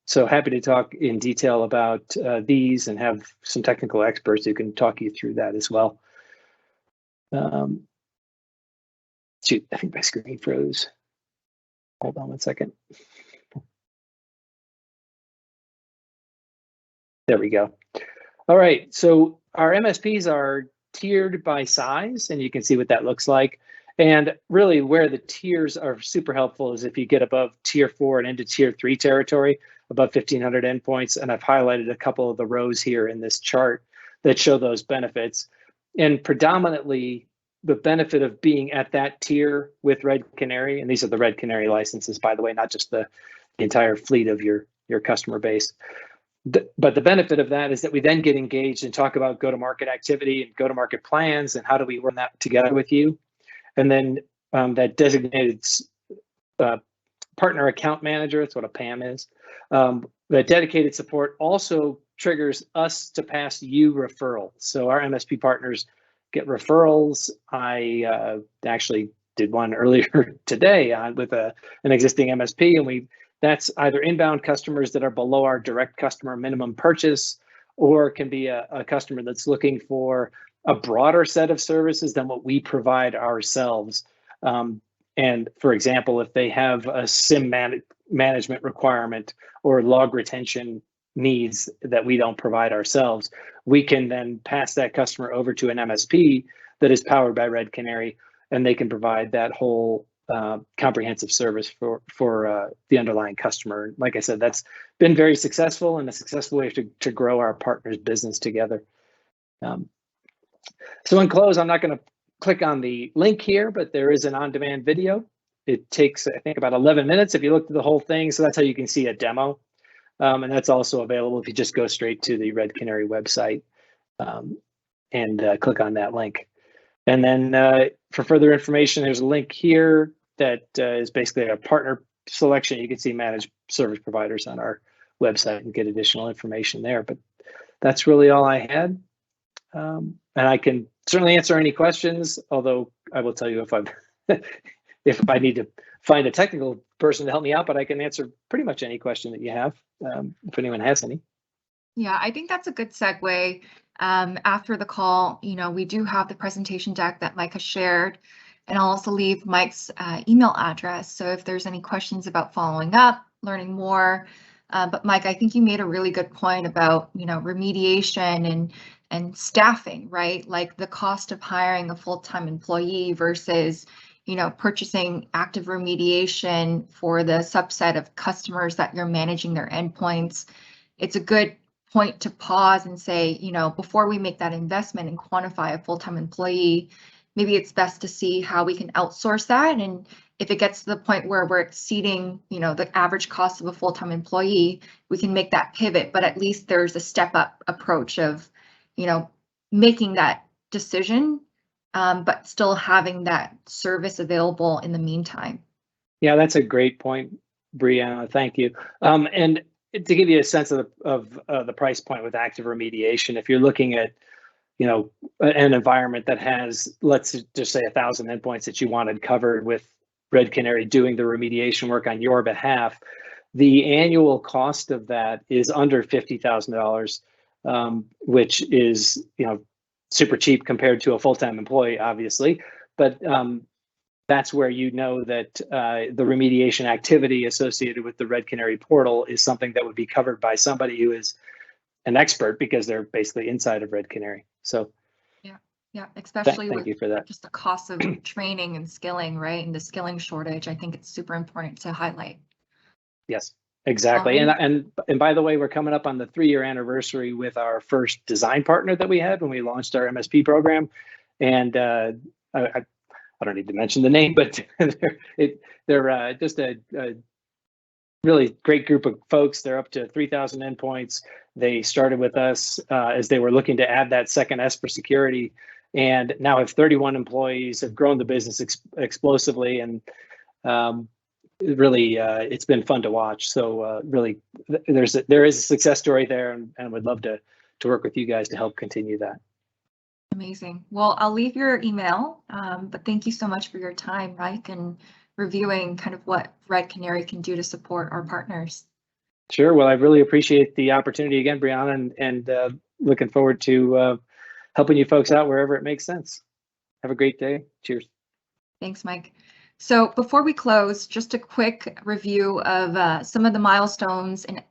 So happy to talk in detail about these and have some technical experts who can talk you through that as well. Shoot, I think my screen froze. Hold on one second. There we go. All right, so our MSPs are tiered by size, and you can see what that looks like. And really where the tiers are super helpful is if you get above tier 4 and into tier 3 territory, above 1,500 endpoints. And I've highlighted a couple of the rows here in this chart that show those benefits. And predominantly, the benefit of being at that tier with Red Canary, and these are the Red Canary licenses, by the way, not just the entire fleet of your customer base. But the benefit of that is that we then get engaged and talk about go-to-market activity and go-to-market plans and how do we run that together with you. And then that designated partner account manager, that's what a PAM is, that dedicated support also triggers us to pass you referrals. So our MSP partners get referrals. I actually did one earlier today with an existing MSP, and that's either inbound customers that are below our direct customer minimum purchase, or can be a customer that's looking for a broader set of services than what we provide ourselves. And for example, if they have a SIM management requirement or log retention needs that we don't provide ourselves, we can then pass that customer over to an MSP that is powered by Red Canary, and they can provide that whole comprehensive service for the underlying customer. Like I said, that's been very successful and a successful way to grow our partners' business together. So in close, I'm not going to click on the link here, but there is an on-demand video. It takes, I think, about 11 minutes if you look at the whole thing. So that's how you can see a demo. And that's also available if you just go straight to the Red Canary website and click on that link. And then for further information, there's a link here that is basically a partner selection. You can see managed service providers on our website and get additional information there. But that's really all I had. And I can certainly answer any questions, although I will tell you if I need to find a technical person to help me out, but I can answer pretty much any question that you have, if anyone has any. Yeah, I think that's a good segue. After the call, we do have the presentation deck that Mike has shared, and I'll also leave Mike's email address. So if there's any questions about following up, learning more. But Mike, I think you made a really good point about, remediation and staffing, right? Like the cost of hiring a full-time employee versus, purchasing active remediation for the subset of customers that you're managing their endpoints. It's a good point to pause and say, before we make that investment and quantify a full-time employee, maybe it's best to see how we can outsource that. And if it gets to the point where we're exceeding, the average cost of a full-time employee, we can make that pivot, but at least there's a step-up approach of, making that decision, but still having that service available in the meantime. Yeah, that's a great point, Brianna. Thank you. And to give you a sense of the price point with active remediation, if you're looking at, an environment that has, let's just say 1,000 endpoints that you wanted covered with Red Canary doing the remediation work on your behalf, the annual cost of that is under $50,000, which is, super cheap compared to a full-time employee, obviously. But that's where that the remediation activity associated with the Red Canary portal is something that would be covered by somebody who is an expert, because they're basically inside of Red Canary. So yeah, especially thank with you for that. Just the cost of training and skilling, right? And the skilling shortage, I think it's super important to highlight. Yes, exactly. And by the way, we're coming up on the 3-year anniversary with our first design partner that we had when we launched our MSP program. And I don't need to mention the name, but they're just a really great group of folks. They're up to 3,000 endpoints. They started with us as they were looking to add that second S for security, and now have 31 employees, have grown the business explosively, and really it's been fun to watch. So really there is a success story there, and would love to work with you guys to help continue that. Amazing. Well, I'll leave your email, but thank you so much for your time, Mike, and reviewing kind of what Red Canary can do to support our partners. Sure. Well, I really appreciate the opportunity again, Brianna, and looking forward to helping you folks out wherever it makes sense. Have a great day. Cheers. Thanks, Mike. So before we close, just a quick review of some of the milestones and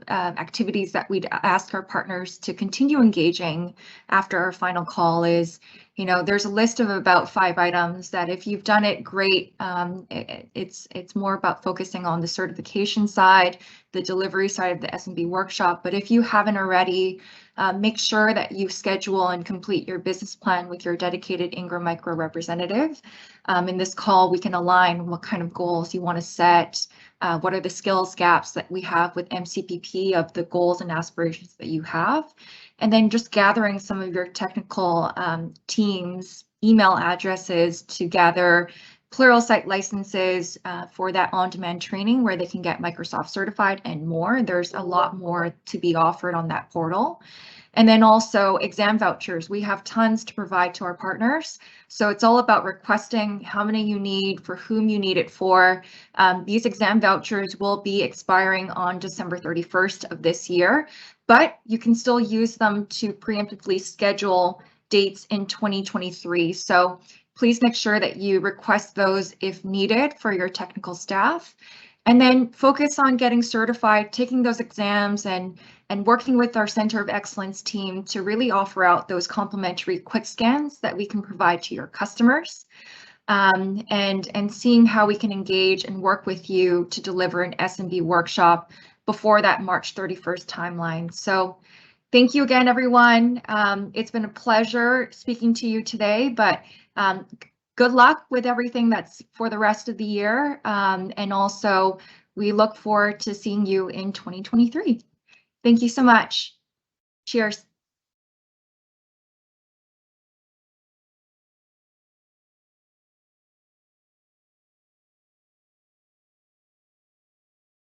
activities that we'd ask our partners to continue engaging after our final call is, there's a list of about 5 items that if you've done it, great. It's more about focusing on the certification side, the delivery side of the SMB workshop. But if you haven't already, make sure that you schedule and complete your business plan with your dedicated Ingram Micro representative. In this call, we can align what kind of goals you want to set, what are the skills gaps that we have with MCPP of the goals and aspirations that you have, and then just gathering some of your technical teams' email addresses to gather Pluralsight licenses for that on-demand training where they can get Microsoft certified and more. There's a lot more to be offered on that portal. And then also exam vouchers. We have tons to provide to our partners. So it's all about requesting how many you need, for whom you need it for. These exam vouchers will be expiring on December 31st of this year, but you can still use them to preemptively schedule dates in 2023. So please make sure that you request those if needed for your technical staff. And then focus on getting certified, taking those exams, and working with our Center of Excellence team to really offer out those complimentary quick scans that we can provide to your customers, and seeing how we can engage and work with you to deliver an SMB workshop before that March 31st timeline. So thank you again, everyone. It's been a pleasure speaking to you today, but good luck with everything that's for the rest of the year. And also, we look forward to seeing you in 2023. Thank you so much. Cheers.